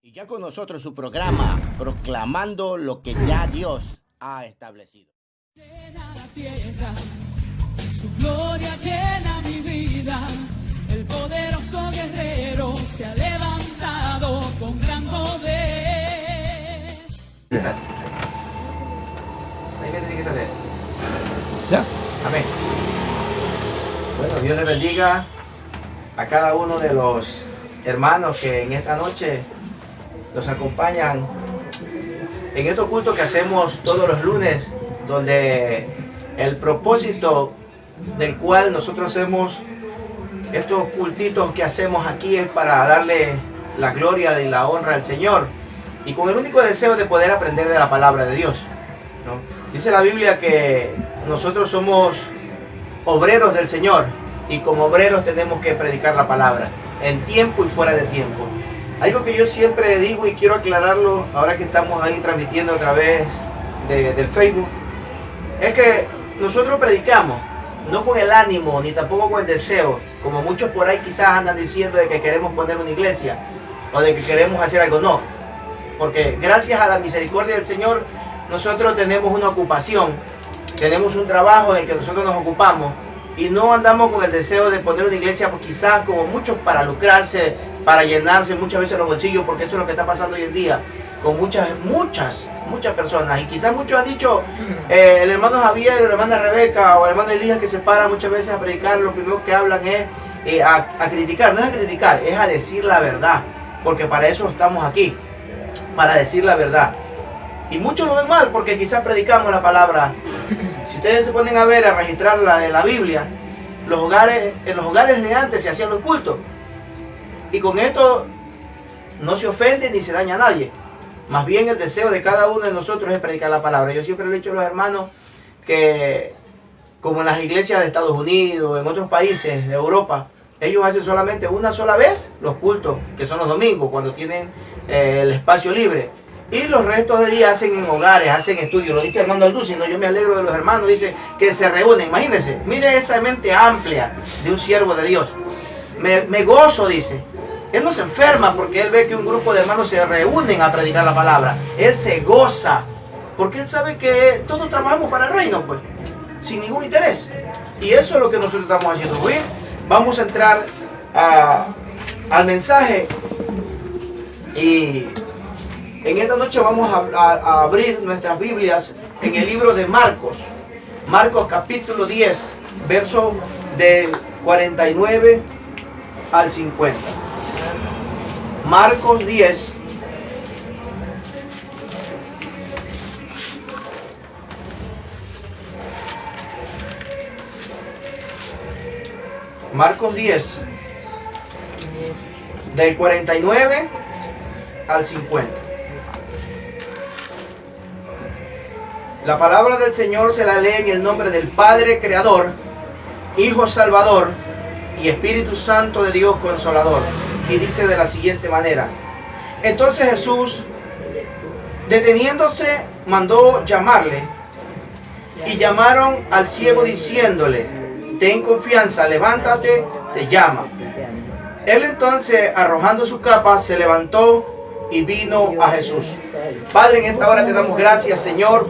Y ya con nosotros su programa, proclamando lo que ya Dios ha establecido. Llena la tierra, su gloria llena mi vida. El poderoso guerrero se ha levantado con gran poder. Ahí viene, sí que sale. Ya. Amén. Bueno, Dios le bendiga a cada uno de los hermanos que en esta noche nos acompañan en estos cultos que hacemos todos los lunes, donde el propósito del cual nosotros hacemos estos cultitos que hacemos aquí es para darle la gloria y la honra al Señor, y con el único deseo de poder aprender de la palabra de Dios, ¿no? Dice la Biblia que nosotros somos obreros del Señor, y como obreros tenemos que predicar la palabra en tiempo y fuera de tiempo. Algo que yo siempre digo y quiero aclararlo ahora que estamos ahí transmitiendo a través del Facebook, es que nosotros predicamos no con el ánimo ni tampoco con el deseo, como muchos por ahí quizás andan diciendo de que queremos poner una iglesia o de que queremos hacer algo. No, porque gracias a la misericordia del Señor nosotros tenemos una ocupación, tenemos un trabajo en el que nosotros nos ocupamos, y no andamos con el deseo de poner una iglesia, pues quizás como muchos para lucrarse, para llenarse muchas veces los bolsillos, porque eso es lo que está pasando hoy en día con muchas personas. Y quizás muchos han dicho, el hermano Javier, la hermana Rebeca o el hermano Elías, que se para muchas veces a predicar, lo primero que hablan es a criticar. No es a criticar, es a decir la verdad, porque para eso estamos aquí, para decir la verdad. Y muchos lo ven mal porque quizás predicamos la palabra. Si ustedes se ponen a ver, a registrarla en la Biblia, en los hogares de antes se hacían los cultos. Y con esto no se ofende ni se daña a nadie. Más bien el deseo de cada uno de nosotros es predicar la palabra. Yo siempre le he dicho a los hermanos que, como en las iglesias de Estados Unidos, en otros países de Europa, ellos hacen solamente una sola vez los cultos, que son los domingos, cuando tienen el espacio libre. Y los restos de días hacen en hogares, hacen estudios. Lo dice Armando Aldú, sino yo me alegro de los hermanos, dice que se reúnen. Imagínense, mire esa mente amplia de un siervo de Dios. Me gozo, dice. Él no se enferma porque él ve que un grupo de hermanos se reúnen a predicar la palabra. Él se goza porque él sabe que todos trabajamos para el reino, pues, sin ningún interés. Y eso es lo que nosotros estamos haciendo. Hoy vamos a entrar al mensaje, y en esta noche vamos a abrir nuestras Biblias en el libro de Marcos. Marcos capítulo 10, verso del 49 al 50. Marcos 10. Marcos 10, del 49 al 50. La palabra del Señor se la lee en el nombre del Padre Creador, Hijo Salvador y Espíritu Santo de Dios Consolador. Y dice de la siguiente manera: entonces Jesús, deteniéndose, mandó llamarle, y llamaron al ciego diciéndole: ten confianza, levántate, te llama. Él entonces, arrojando su capa, se levantó y vino a Jesús. Padre, en esta hora te damos gracias, Señor,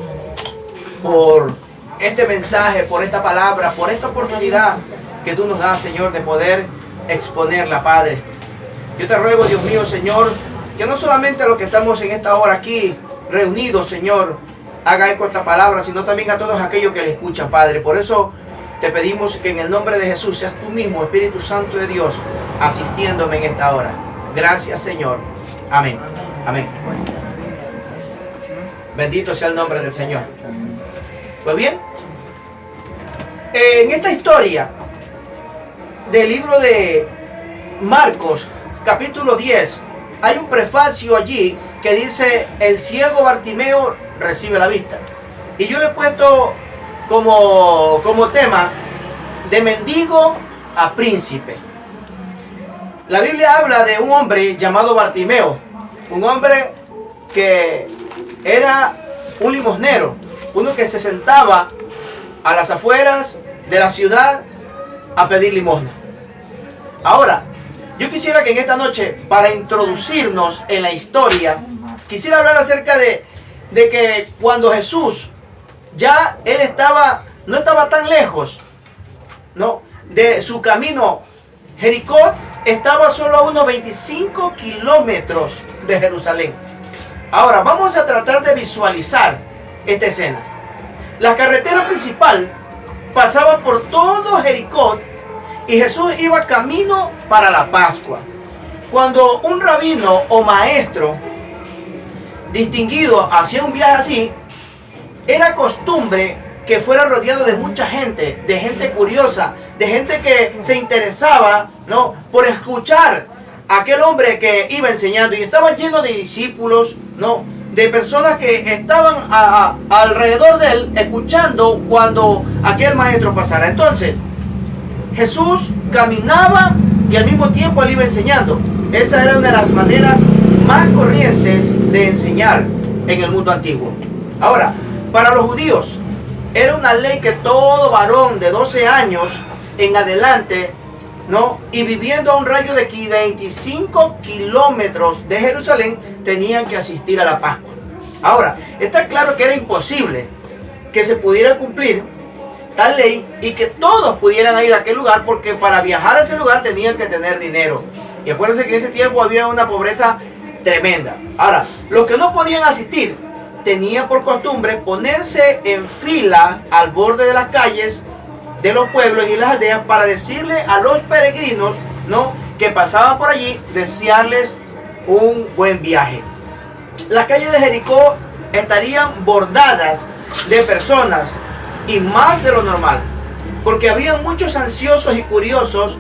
por este mensaje, por esta palabra, por esta oportunidad que tú nos das, Señor, de poder exponerla, Padre. Yo te ruego, Dios mío, Señor, que no solamente a los que estamos en esta hora aquí reunidos, Señor, haga eco esta palabra, sino también a todos aquellos que le escuchan, Padre. Por eso te pedimos que en el nombre de Jesús seas tú mismo, Espíritu Santo de Dios, asistiéndome en esta hora. Gracias, Señor. Amén. Amén. Bendito sea el nombre del Señor. Pues bien, en esta historia del libro de Marcos, capítulo 10, hay un prefacio allí que dice: el ciego Bartimeo recibe la vista. Y yo le he puesto como tema, de mendigo a príncipe. La Biblia habla de un hombre llamado Bartimeo, un hombre que era un limosnero, uno que se sentaba a las afueras de la ciudad a pedir limosna. Ahora, Yo quisiera que en esta noche, para introducirnos en la historia, quisiera hablar acerca de que cuando Jesús, ya él no estaba tan lejos, ¿no?, de su camino. Jericó estaba solo a unos 25 kilómetros de Jerusalén. Ahora, vamos a tratar de visualizar esta escena. La carretera principal pasaba por todo Jericó y Jesús iba camino para la Pascua. Cuando un rabino o maestro distinguido hacía un viaje así, era costumbre que fuera rodeado de mucha gente, de gente curiosa, de gente que se interesaba, ¿no?, por escuchar a aquel hombre que iba enseñando, y estaba lleno de discípulos, ¿no?, de personas que estaban alrededor de él escuchando cuando aquel maestro pasara. Entonces Jesús caminaba y al mismo tiempo él iba enseñando. Esa era una de las maneras más corrientes de enseñar en el mundo antiguo. Ahora, para los judíos era una ley que todo varón de 12 años en adelante, ¿no?, y viviendo a un rayo de 25 kilómetros de Jerusalén, tenían que asistir a la Pascua. Ahora, está claro que era imposible que se pudiera cumplir tal ley y que todos pudieran ir a aquel lugar, porque para viajar a ese lugar tenían que tener dinero. Y acuérdense que en ese tiempo había una pobreza tremenda. Ahora, los que no podían asistir tenían por costumbre ponerse en fila al borde de las calles de los pueblos y las aldeas para decirle a los peregrinos, ¿no?, que pasaban por allí, desearles un buen viaje. Las calles de Jericó estarían bordadas de personas, y más de lo normal, porque habría muchos ansiosos y curiosos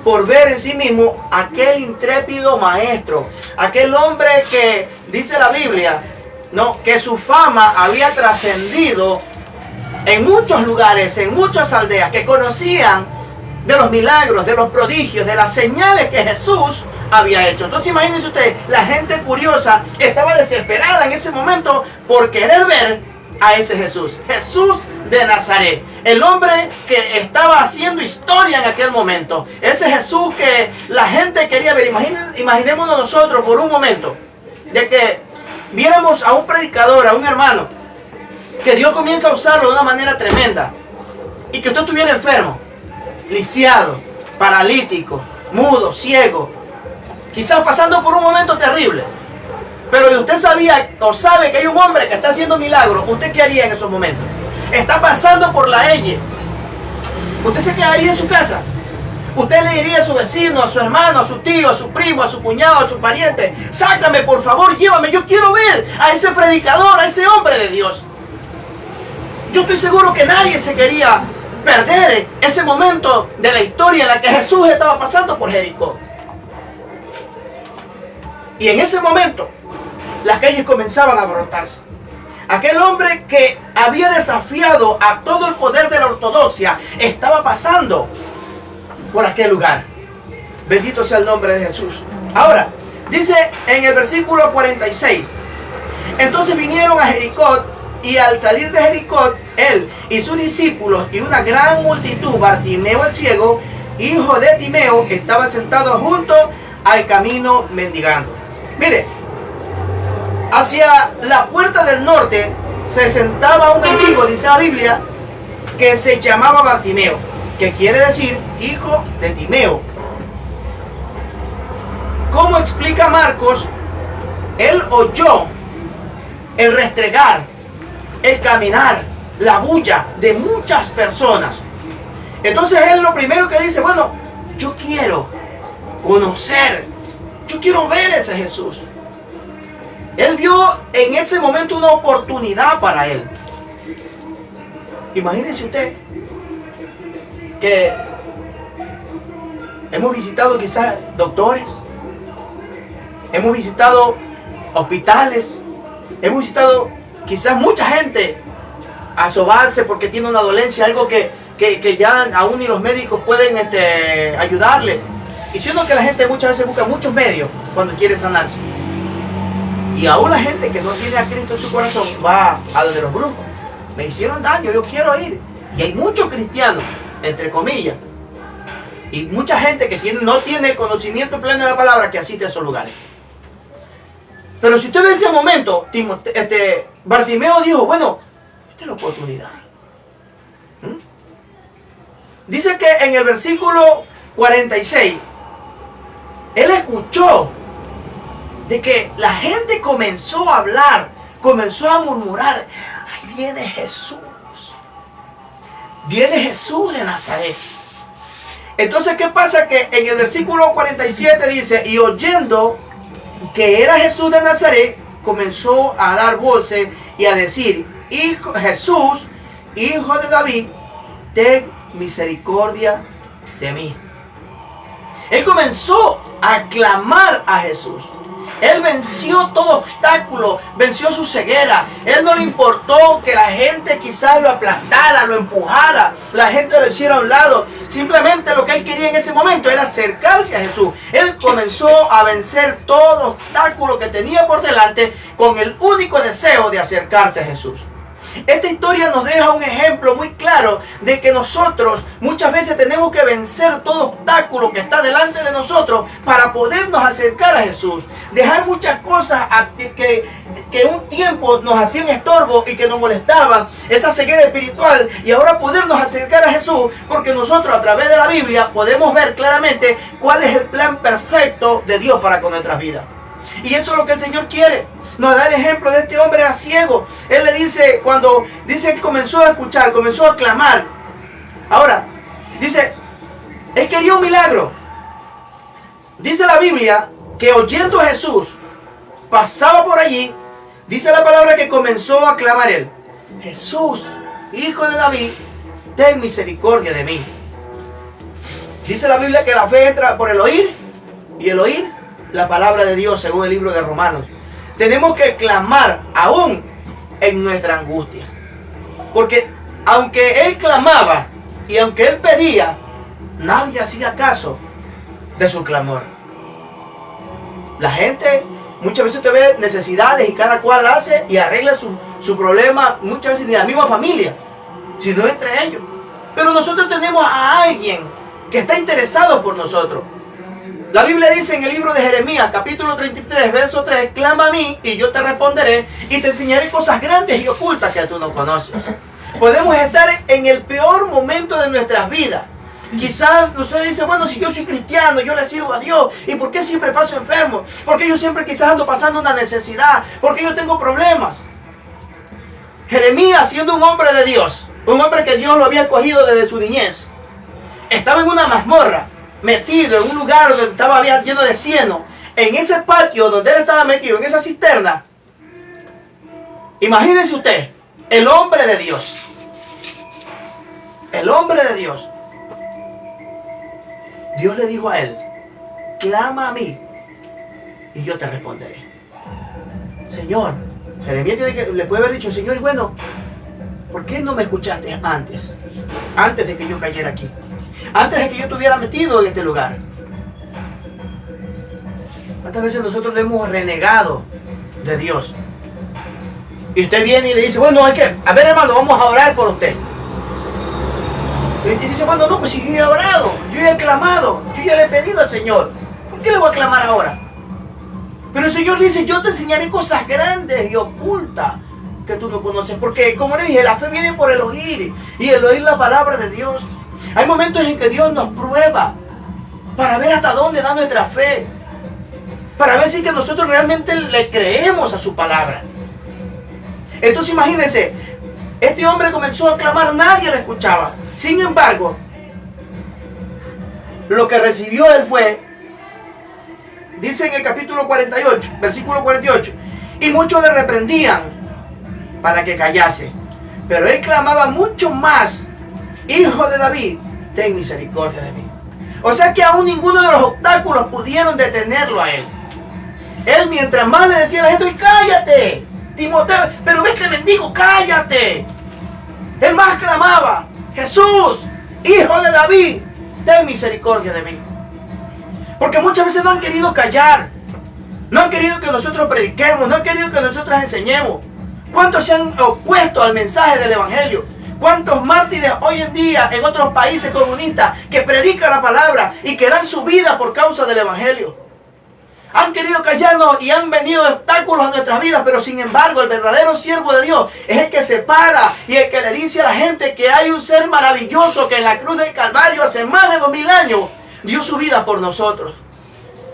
por ver en sí mismo aquel intrépido maestro, aquel hombre que dice la Biblia, ¿no?, que su fama había trascendido en muchos lugares, en muchas aldeas, que conocían de los milagros, de los prodigios, de las señales que Jesús había hecho. Entonces imagínense ustedes, la gente curiosa estaba desesperada en ese momento por querer ver a ese Jesús, Jesús de Nazaret, el hombre que estaba haciendo historia en aquel momento, ese Jesús que la gente quería ver. Imaginémonos nosotros por un momento de que viéramos a un predicador, a un hermano, que Dios comienza a usarlo de una manera tremenda, y que usted estuviera enfermo, lisiado, paralítico, mudo, ciego, quizás pasando por un momento terrible, pero usted sabía o sabe que hay un hombre que está haciendo milagros. ¿Usted qué haría en esos momentos? Está pasando por la Elle. ¿Usted se quedaría en su casa? Usted le diría a su vecino, a su hermano, a su tío, a su primo, a su cuñado, a su pariente: sácame, por favor, llévame, yo quiero ver a ese predicador, a ese hombre de Dios. Yo estoy seguro que nadie se quería perder ese momento de la historia en la que Jesús estaba pasando por Jericó. Y en ese momento las calles comenzaban a abarrotarse. Aquel hombre que había desafiado a todo el poder de la ortodoxia estaba pasando por aquel lugar. Bendito sea el nombre de Jesús. Ahora, dice en el versículo 46: entonces vinieron a Jericó, y al salir de Jericó, él y sus discípulos y una gran multitud, Bartimeo el ciego, hijo de Timeo, estaba sentado junto al camino mendigando. Mire, hacia la puerta del norte se sentaba un mendigo, dice la Biblia, que se llamaba Bartimeo, que quiere decir hijo de Timeo. ¿Cómo explica Marcos? Él oyó el restregar, el caminar, la bulla de muchas personas. Entonces él lo primero que dice: bueno, yo quiero conocer, yo quiero ver a ese Jesús. Él vio en ese momento una oportunidad para él. Imagínese usted que hemos visitado quizás doctores, hemos visitado hospitales, hemos visitado quizás mucha gente a sobarse porque tiene una dolencia, algo que ya aún ni los médicos pueden ayudarle. Y siendo que la gente muchas veces busca muchos medios cuando quiere sanarse. Y aún la gente que no tiene a Cristo en su corazón va a donde los brujos. Me hicieron daño, yo quiero ir. Y hay muchos cristianos, entre comillas, Y mucha gente que no tiene el conocimiento pleno de la palabra que asiste a esos lugares. Pero si usted ve ese momento, Bartimeo dijo, bueno, esta es la oportunidad. Dice que en el versículo 46, él escuchó de que la gente comenzó a hablar, comenzó a murmurar, ahí viene Jesús de Nazaret. Entonces, ¿qué pasa? Que en el versículo 47 dice, y oyendo que era Jesús de Nazaret, comenzó a dar voces y a decir, Jesús, hijo de David, ten misericordia de mí. Él comenzó a clamar a Jesús. Él venció todo obstáculo, venció su ceguera. Él no le importó que la gente quizás lo aplastara, lo empujara, la gente lo hiciera a un lado. Simplemente lo que él quería en ese momento era acercarse a Jesús. Él comenzó a vencer todo obstáculo que tenía por delante con el único deseo de acercarse a Jesús. Esta historia nos deja un ejemplo muy claro de que nosotros muchas veces tenemos que vencer todo obstáculo que está delante de nosotros para podernos acercar a Jesús. Dejar muchas cosas que un tiempo nos hacían estorbo y que nos molestaban, esa ceguera espiritual, y ahora podernos acercar a Jesús, porque nosotros a través de la Biblia podemos ver claramente cuál es el plan perfecto de Dios para con nuestras vidas. Y eso es lo que el Señor quiere. Nos da el ejemplo de este hombre, era ciego. Él le dice, cuando dice que comenzó a escuchar, comenzó a clamar. Ahora, dice, él quería un milagro. Dice la Biblia que oyendo a Jesús, pasaba por allí. Dice la palabra que comenzó a clamar él, Jesús, hijo de David, ten misericordia de mí. Dice la Biblia que la fe entra por el oír, y el oír la palabra de Dios, según el libro de Romanos. Tenemos que clamar aún en nuestra angustia. Porque aunque él clamaba y aunque él pedía, nadie hacía caso de su clamor. La gente, muchas veces usted ve necesidades y cada cual hace y arregla su problema, muchas veces ni la misma familia, sino entre ellos. Pero nosotros tenemos a alguien que está interesado por nosotros. La Biblia dice en el libro de Jeremías, capítulo 33, verso 3, clama a mí y yo te responderé y te enseñaré cosas grandes y ocultas que tú no conoces. Podemos estar en el peor momento de nuestras vidas. Quizás usted dice, bueno, si yo soy cristiano, yo le sirvo a Dios, ¿y por qué siempre paso enfermo? ¿Por qué yo siempre quizás ando pasando una necesidad? ¿Por qué yo tengo problemas? Jeremías, siendo un hombre de Dios, un hombre que Dios lo había escogido desde su niñez, estaba en una mazmorra, metido en un lugar donde estaba lleno de cieno. En ese patio donde él estaba metido, en esa cisterna, imagínense usted, el hombre de Dios, Dios le dijo a él, clama a mí y yo te responderé. Señor, Jeremías le puede haber dicho, Señor, bueno, ¿por qué no me escuchaste antes de que yo cayera aquí? Antes de que yo estuviera metido en este lugar. ¿Cuántas veces nosotros le hemos renegado de Dios? Y usted viene y le dice, bueno, a ver, hermano, vamos a orar por usted. Y dice, bueno, no, pues si yo he orado, yo he clamado, yo ya le he pedido al Señor, ¿por qué le voy a clamar ahora? Pero el Señor dice, yo te enseñaré cosas grandes y ocultas que tú no conoces. Porque, como le dije, la fe viene por el oír, y el oír la palabra de Dios. Hay momentos en que Dios nos prueba para ver hasta dónde da nuestra fe, para ver si que nosotros realmente le creemos a su palabra. Entonces imagínense, este hombre comenzó a clamar, nadie le escuchaba. Sin embargo, lo que recibió él fue, dice en el capítulo 48, versículo 48, y muchos le reprendían para que callase, pero él clamaba mucho más, Hijo de David, ten misericordia de mí. O sea que aún ninguno de los obstáculos pudieron detenerlo a él. Él mientras más le decía a la gente, cállate, Timoteo, pero ves que mendigo, cállate. Él más clamaba, Jesús, Hijo de David, ten misericordia de mí. Porque muchas veces no han querido callar, no han querido que nosotros prediquemos, no han querido que nosotros enseñemos. ¿Cuántos se han opuesto al mensaje del Evangelio? ¿Cuántos mártires hoy en día en otros países comunistas que predican la palabra y que dan su vida por causa del evangelio? Han querido callarnos y han venido obstáculos a nuestras vidas, pero sin embargo el verdadero siervo de Dios es el que se para y el que le dice a la gente que hay un ser maravilloso que en la cruz del Calvario hace más de 2000 años dio su vida por nosotros.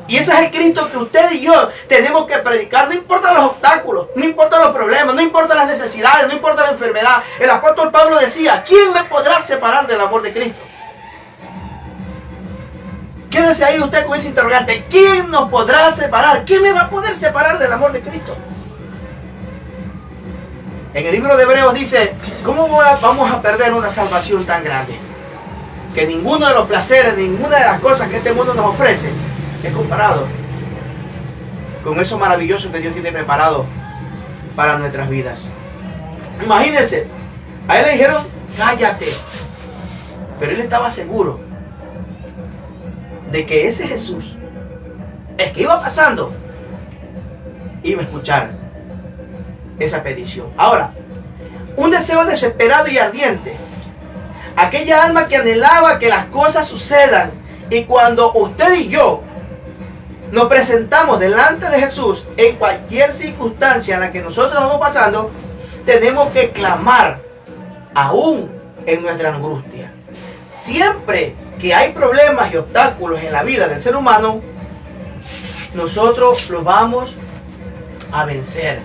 Y ese es el Cristo que usted y yo tenemos que predicar. No importa los obstáculos, no importa los problemas, no importa las necesidades, no importa la enfermedad. El apóstol Pablo decía, ¿quién me podrá separar del amor de Cristo? Quédese ahí usted con ese interrogante. ¿Quién nos podrá separar? ¿Quién me va a poder separar del amor de Cristo? En el libro de Hebreos dice, ¿cómo vamos a perder una salvación tan grande? Que ninguno de los placeres, ninguna de las cosas que este mundo nos ofrece es comparado con eso maravilloso que Dios tiene preparado para nuestras vidas. Imagínense, a él le dijeron, cállate. Pero él estaba seguro de que ese Jesús, el que iba pasando, iba a escuchar esa petición. Ahora, un deseo desesperado y ardiente, aquella alma que anhelaba que las cosas sucedan, y cuando usted y yo nos presentamos delante de Jesús en cualquier circunstancia en la que nosotros vamos pasando, tenemos que clamar aún en nuestra angustia. Siempre que hay problemas y obstáculos en la vida del ser humano, nosotros los vamos a vencer.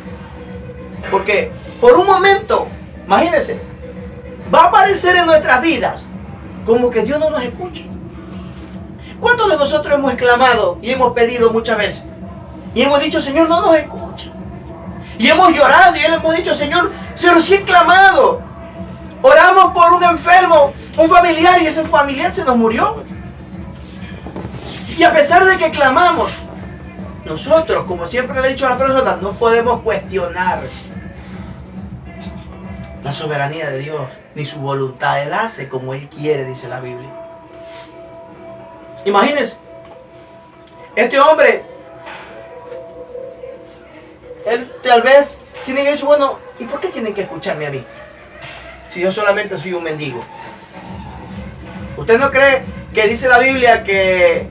Porque por un momento, imagínense, va a aparecer en nuestras vidas como que Dios no nos escucha. ¿Cuántos de nosotros hemos clamado y hemos pedido muchas veces? Y hemos dicho, Señor, no nos escucha. Y hemos llorado y hemos dicho, Señor, pero sí he clamado. Oramos por un enfermo, un familiar, y ese familiar se nos murió. Y a pesar de que clamamos, nosotros, como siempre le he dicho a las personas, no podemos cuestionar la soberanía de Dios, ni su voluntad. Él hace como Él quiere, dice la Biblia. Imagínense, este hombre, él tal vez tiene que decir, bueno, ¿y por qué tienen que escucharme a mí? Si yo solamente soy un mendigo. ¿Usted no cree que dice la Biblia que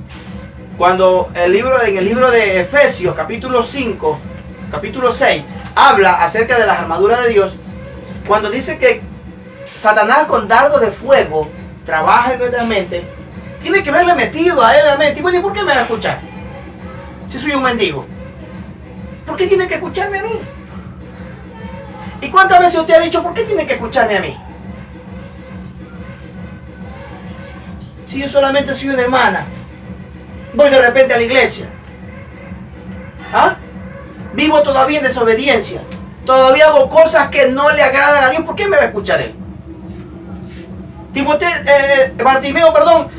cuando en el libro de Efesios, capítulo 5, capítulo 6, habla acerca de las armaduras de Dios, cuando dice que Satanás con dardos de fuego trabaja en nuestra mente, tiene que verle metido a él en la mente? Y bueno, ¿y por qué me va a escuchar? Si soy un mendigo. ¿Por qué tiene que escucharme a mí? ¿Y cuántas veces usted ha dicho, ¿por qué tiene que escucharme a mí? Si yo solamente soy una hermana, voy de repente a la iglesia, ¿ah? Vivo todavía en desobediencia, todavía hago cosas que no le agradan a Dios, ¿por qué me va a escuchar Él? Bartimeo,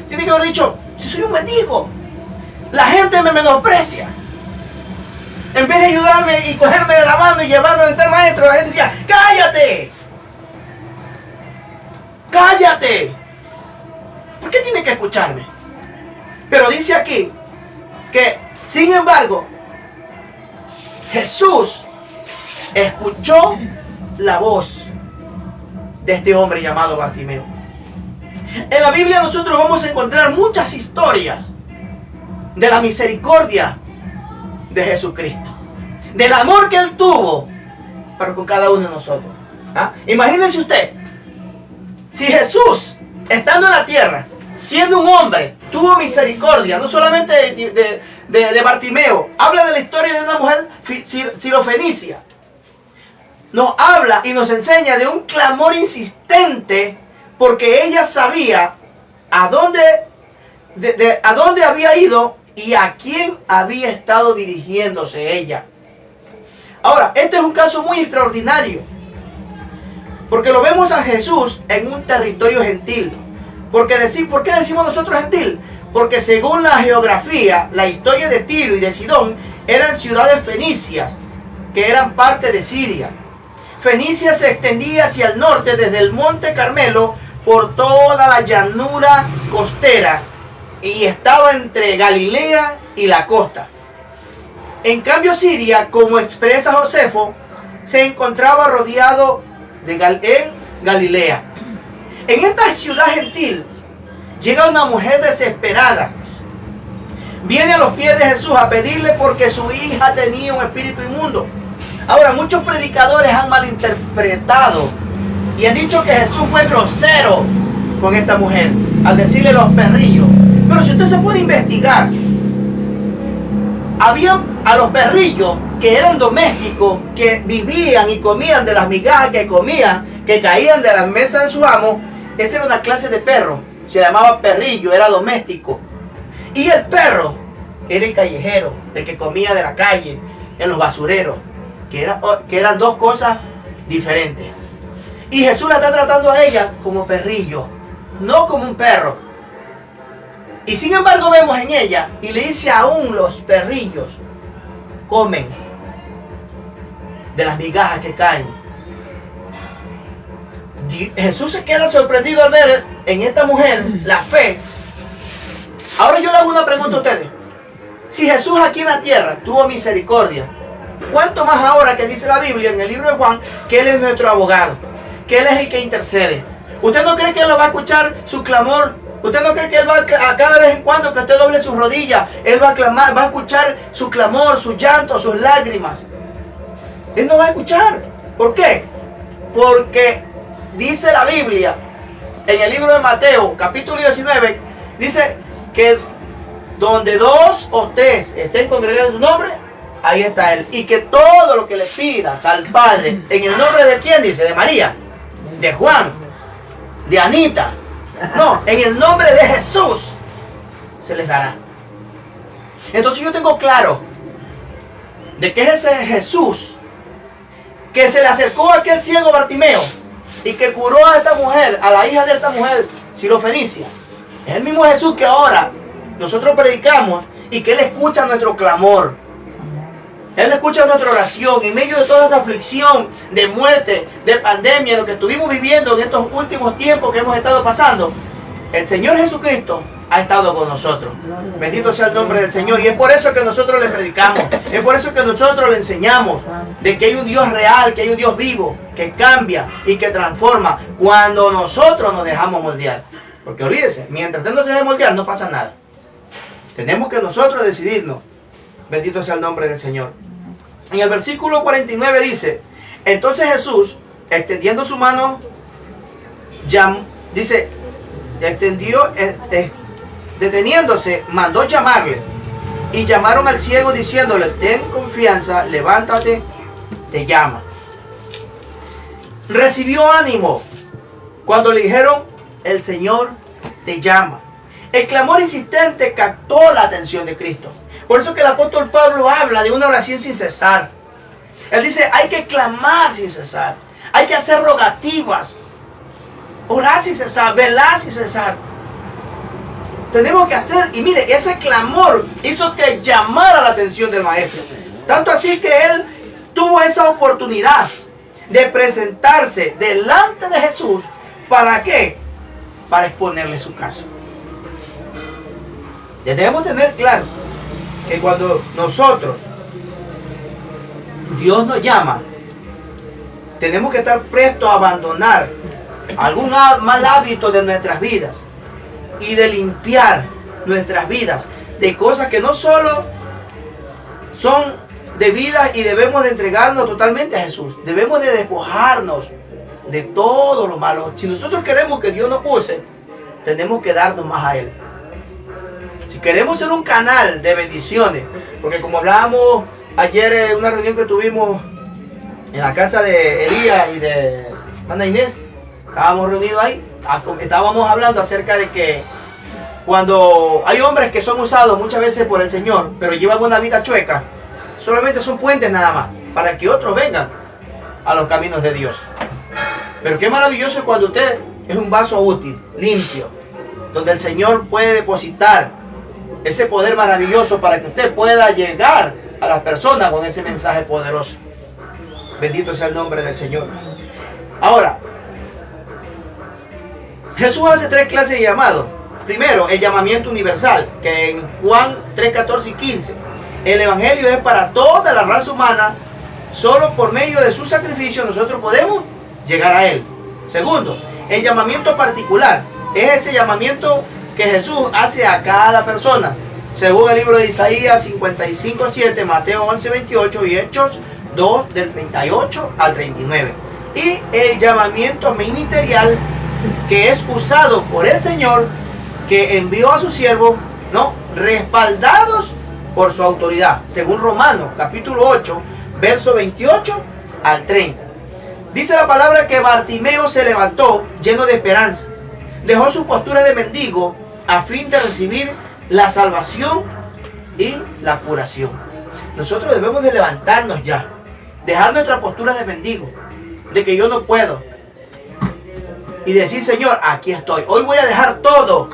tiene que haber dicho, si soy un mendigo, la gente me menosprecia. En vez de ayudarme y cogerme de la mano y llevarme al maestro, la gente decía, ¡cállate! ¡Cállate! ¿Por qué tiene que escucharme? Pero dice aquí que, sin embargo, Jesús escuchó la voz de este hombre llamado Bartimeo. En la Biblia nosotros vamos a encontrar muchas historias de la misericordia de Jesucristo, del amor que Él tuvo para con cada uno de nosotros. ¿Ah? Imagínense usted, si Jesús, estando en la tierra, siendo un hombre, tuvo misericordia, no solamente de Bartimeo, habla de la historia de una mujer sirofenicia, nos habla y nos enseña de un clamor insistente, porque ella sabía a dónde había ido y a quién había estado dirigiéndose ella. Ahora, este es un caso muy extraordinario, porque lo vemos a Jesús en un territorio gentil. ¿Por qué decimos nosotros gentil? Porque según la geografía, la historia de Tiro y de Sidón eran ciudades fenicias, que eran parte de Siria. Fenicia se extendía hacia el norte desde el monte Carmelo por toda la llanura costera y estaba entre Galilea y la costa. En cambio Siria, como expresa Josefo, se encontraba rodeado de Galilea. En esta ciudad gentil llega una mujer desesperada. Viene a los pies de Jesús a pedirle porque su hija tenía un espíritu inmundo. Ahora, muchos predicadores han malinterpretado y han dicho que Jesús fue grosero con esta mujer al decirle los perrillos. Pero si usted se puede investigar, había a los perrillos que eran domésticos, que vivían y comían de las migajas que comían, que caían de la mesa de su amo. Esa era una clase de perro, se llamaba perrillo, era doméstico. Y el perro era el callejero, el que comía de la calle, en los basureros, que eran dos cosas diferentes. Y Jesús la está tratando a ella como perrillo, no como un perro. Y sin embargo vemos en ella, y le dice aún los perrillos comen de las migajas que caen. Jesús se queda sorprendido al ver en esta mujer la fe. Ahora yo le hago una pregunta a ustedes. Si Jesús aquí en la tierra tuvo misericordia, ¿cuánto más ahora que dice la Biblia en el libro de Juan que Él es nuestro abogado, que Él es el que intercede? ¿Usted no cree que Él lo va a escuchar su clamor? ¿Usted no cree que Él va a cada vez en cuando que usted doble sus rodillas, Él va a clamar, va a escuchar su clamor, su llanto, sus lágrimas? Él no va a escuchar. ¿Por qué? Porque dice la Biblia en el libro de Mateo, capítulo 19, dice que donde dos o tres estén congregados en su nombre, ahí está Él. Y que todo lo que le pidas al Padre, ¿en el nombre de quién dice? De María, de Juan, de Anita. No, en el nombre de Jesús se les dará. Entonces yo tengo claro de que es ese Jesús que se le acercó a aquel ciego Bartimeo y que curó a esta mujer, a la hija de esta mujer sirofenicia. Es el mismo Jesús que ahora nosotros predicamos y que Él escucha nuestro clamor. Él escucha nuestra oración en medio de toda esta aflicción de muerte, de pandemia, lo que estuvimos viviendo en estos últimos tiempos que hemos estado pasando. El Señor Jesucristo ha estado con nosotros. Bendito sea el nombre del Señor. Y es por eso que nosotros le predicamos. Es por eso que nosotros le enseñamos de que hay un Dios real, que hay un Dios vivo, que cambia y que transforma cuando nosotros nos dejamos moldear. Porque olvídese, mientras usted no se deje moldear, no pasa nada. Tenemos que nosotros decidirnos. Bendito sea el nombre del Señor. En el versículo 49 dice: entonces Jesús, extendiendo su mano, deteniéndose, mandó llamarle. Y llamaron al ciego diciéndole: ten confianza, levántate, te llama. Recibió ánimo cuando le dijeron: el Señor te llama. El clamor insistente captó la atención de Cristo. Por eso que el apóstol Pablo habla de una oración sin cesar. Él dice, hay que clamar sin cesar. Hay que hacer rogativas. Orar sin cesar, velar sin cesar. Tenemos que hacer, y mire, ese clamor hizo que llamara la atención del maestro. Tanto así que él tuvo esa oportunidad de presentarse delante de Jesús. ¿Para qué? Para exponerle su caso. Ya debemos tener claro que cuando nosotros, Dios nos llama, tenemos que estar prestos a abandonar algún mal hábito de nuestras vidas y de limpiar nuestras vidas de cosas que no solo son debidas y debemos de entregarnos totalmente a Jesús. Debemos de despojarnos de todo lo malo. Si nosotros queremos que Dios nos use, tenemos que darnos más a Él. Si queremos ser un canal de bendiciones, porque como hablábamos ayer en una reunión que tuvimos en la casa de Elías y de Ana Inés, estábamos reunidos ahí, estábamos hablando acerca de que cuando hay hombres que son usados muchas veces por el Señor, pero llevan una vida chueca, solamente son puentes nada más, para que otros vengan a los caminos de Dios. Pero qué maravilloso es cuando usted es un vaso útil, limpio, donde el Señor puede depositar ese poder maravilloso para que usted pueda llegar a las personas con ese mensaje poderoso. Bendito sea el nombre del Señor. Ahora, Jesús hace 3 clases de llamado. Primero, el llamamiento universal, que en Juan 3, 14 y 15. El evangelio es para toda la raza humana. Solo por medio de su sacrificio nosotros podemos llegar a Él. Segundo, El llamamiento particular es ese llamamiento que Jesús hace a cada persona, según el libro de Isaías 55:7, Mateo 11:28 y Hechos 2 del 38 al 39. Y el llamamiento ministerial que es usado por el Señor, que envió a sus siervos, ¿no?, respaldados por su autoridad, según Romanos capítulo 8, verso 28 al 30. Dice la palabra que Bartimeo se levantó lleno de esperanza, dejó su postura de mendigo a fin de recibir la salvación y la curación. Nosotros debemos de levantarnos ya, dejar nuestra postura de mendigo, de que yo no puedo, y decir: Señor, aquí estoy. Hoy voy a dejar todo,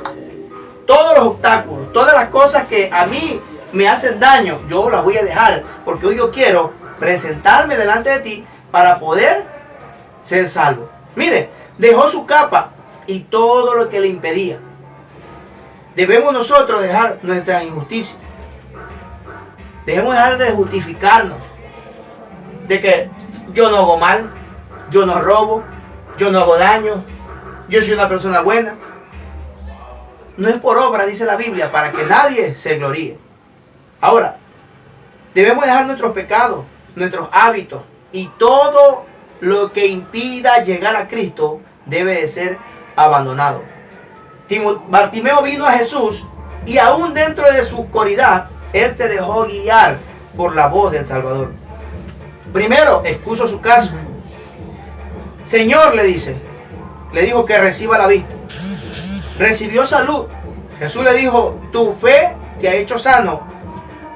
todos los obstáculos, todas las cosas que a mí me hacen daño, yo las voy a dejar, porque hoy yo quiero presentarme delante de ti para poder ser salvo. Mire, dejó su capa y todo lo que le impedía. Debemos nosotros dejar nuestras injusticias. Debemos dejar de justificarnos de que yo no hago mal, yo no robo, yo no hago daño, yo soy una persona buena. No es por obra, dice la Biblia, para que nadie se gloríe. Ahora, debemos dejar nuestros pecados, nuestros hábitos, y todo lo que impida llegar a Cristo debe de ser abandonado. Bartimeo vino a Jesús y aún dentro de su oscuridad, él se dejó guiar por la voz del Salvador. Primero, expuso su caso. Señor, le dijo que reciba la vista. Recibió salud. Jesús le dijo: tu fe te ha hecho sano.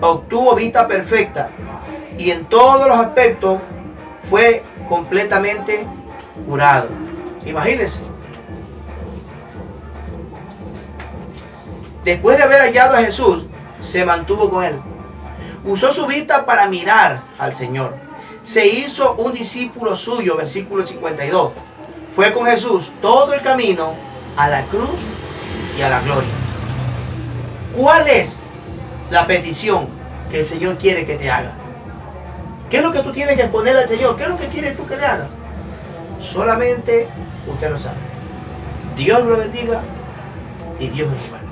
Obtuvo vista perfecta. Y en todos los aspectos fue completamente curado. Imagínense. Después de haber hallado a Jesús, se mantuvo con él. Usó su vista para mirar al Señor. Se hizo un discípulo suyo, versículo 52. Fue con Jesús todo el camino a la cruz y a la gloria. ¿Cuál es la petición que el Señor quiere que te haga? ¿Qué es lo que tú tienes que exponer al Señor? ¿Qué es lo que quieres tú que le haga? Solamente usted lo sabe. Dios lo bendiga y Dios lo guarde.